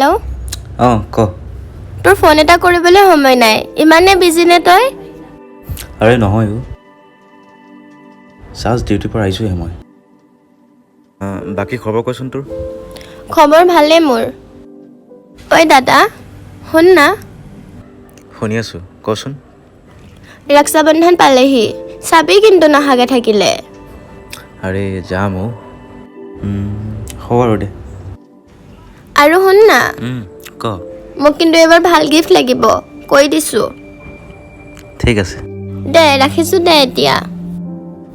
hello' ক তোৰ phone এটা কৰিবলৈ সময় নাই ইমানে বিজি নে তই আৰে নহয় জাষ্ট ডিউটিৰ পৰা আহিছোঁহে মই বাকী খবৰ কচোন তোৰ খবৰ ভালে মোৰ ঐ দাদা শুন না শুনি আছোঁ কচোন ৰক্ষাবন্ধন পালেহি চাবি কিন্তু নাহাগে থাকিলে আৰে যাম হ'ব আৰু দে আৰু শুন না ক মোক কিন্তু এবাৰ ভাল গিফ্ট লাগিব কৈ দিছোঁ ঠিক আছে দে ৰাখিছোঁ দে এতিয়া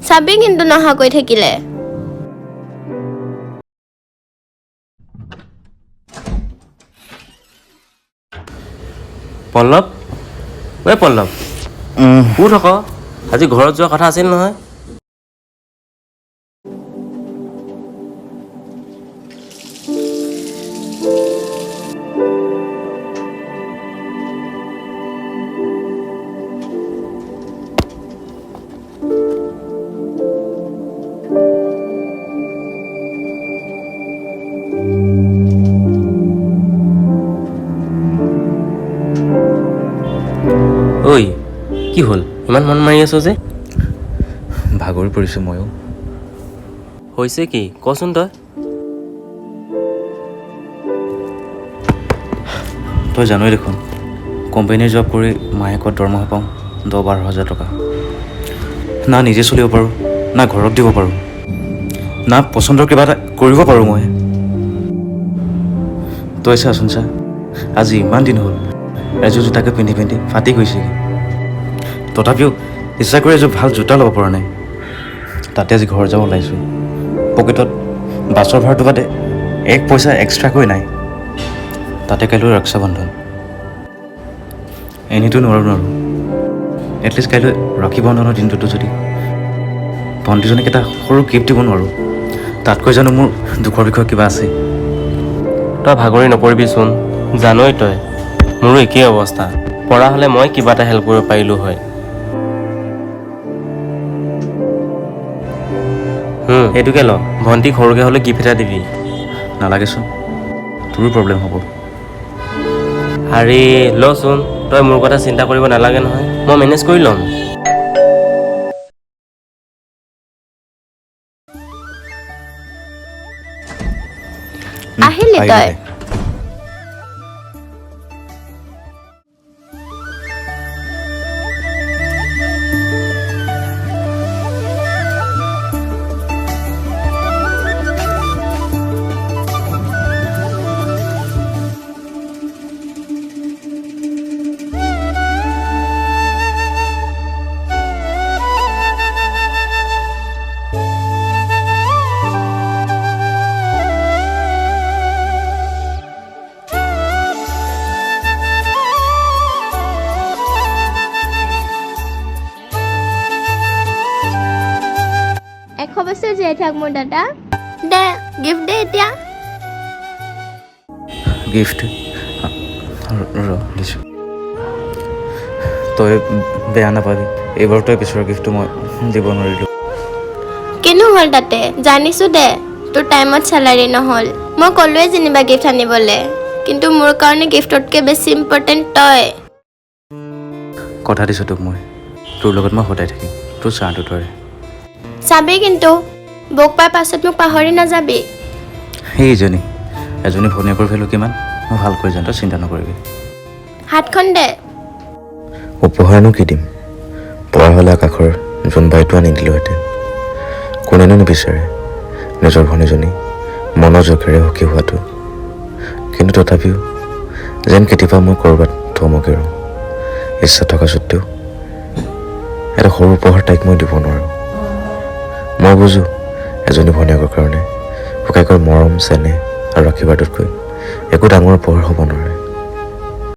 চাবি কিন্তু নহাকৈ থাকিলে পল্লৱ ঐ পল্লৱ ক'ত থাক আজি ঘৰত যোৱা কথা আছিল নহয় ঐ কি হ'ল ইমান মন মাৰি আছ যে ভাগৰি পৰিছোঁ ময়ো হৈছে কি কচোন তই তই জানই দেখোন কোম্পানীৰ জব কৰি মাহেকত দৰমহা পাওঁ 10-12 হাজাৰ টকা না নিজে চলিব পাৰোঁ না ঘৰত দিব পাৰোঁ না পচন্দৰ কিবা এটা কৰিব পাৰোঁ মই তই চাচোন চা আজি ইমান দিন হ'ল এযোৰ জোতাকে পিন্ধি পিন্ধি ফাটি গৈছেগৈ তথাপিও ইচ্ছা কৰি এযোৰ ভাল জোতা ল'ব পৰা নাই তাতে আজি ঘৰ যাব ওলাইছোঁ পকেটত বাছৰ ভাড়াটো বাদে 1 পইচা এক্সট্ৰাকৈ নাই তাতে কাইলৈ ৰক্ষাবন্ধন এনেইতো নোৱাৰোঁ এটলিষ্ট কাইলৈ ৰাখী বন্ধনৰ দিনটোতো যদি ভণ্টিজনীক এটা সৰু গিফ্ট দিব নোৱাৰোঁ তাতকৈ জানো মোৰ দুখৰ বিষয়ে কিবা আছে তই ভাগৰি নপৰিবিচোন জানই তই মোৰো একেই অৱস্থা পৰা হ'লে মই কিবা এটা হেল্প কৰিব পাৰিলোঁ হয় এইটোকে ল ভণ্টিক সৰুকৈ হ'লে গিফ্ট এটা দিবি নালাগেচোন তোৰো প্ৰব্লেম হ'ব আৰে লচোন তই মোৰ কথা চিন্তা কৰিব নালাগে নহয় মই মেনেজ কৰি ল'ম আহিলি তই বছৰ জীয়াই থাক মোৰ দাদা দে গিফ্ট দে এতিয়া গিফ্ট দিছোঁ তই বেয়া নাপাবি এইবাৰ তই বিচৰা গিফ্টটো মই দিব নোৱাৰিলোঁ কিনো হ'ল তাতে জানিছোঁ দে তোৰ টাইমত চেলাৰী নহ'ল মই ক'লোৱে যেনিবা গিফ্ট আনিবলৈ কিন্তু মোৰ কাৰণে গিফ্টতকৈ বেছি ইম্পৰ্টেণ্ট তই কথা দিছোঁ তোক মই তোৰ লগত মই সদায় থাকিম তোৰ চাহটো দৰে চাবি কিন্তু বৌক পাই পাছত মোক পাহৰি নাযাবি সেইজনী এজনী ভনীয়েকৰ ভেলু কিমান মই ভালকৈ জানো তই চিন্তা নকৰিবি হাতখন দে উপহাৰনো কি দিম পৰা হ'লে আকাশৰ জোনবাইটো আনি দিলোহেঁতেন কোনেনো নিবিচাৰে নিজৰ ভনীজনী মনৰ জোখেৰে সুখী হোৱাটো কিন্তু তথাপিও যেন কেতিয়াবা মই ক'ৰবাত থমকি ৰওঁ ইচ্ছা থকা সত্ত্বেও এটা সৰু উপহাৰ তাইক মই দিব নোৱাৰোঁ মই বুজোঁ এজনী ভনীয়েকৰ কাৰণে ককায়েকৰ মৰম চেনেহ আৰু আশীৰ্বাদতকৈ একো ডাঙৰ উপহাৰ হ'ব নোৱাৰে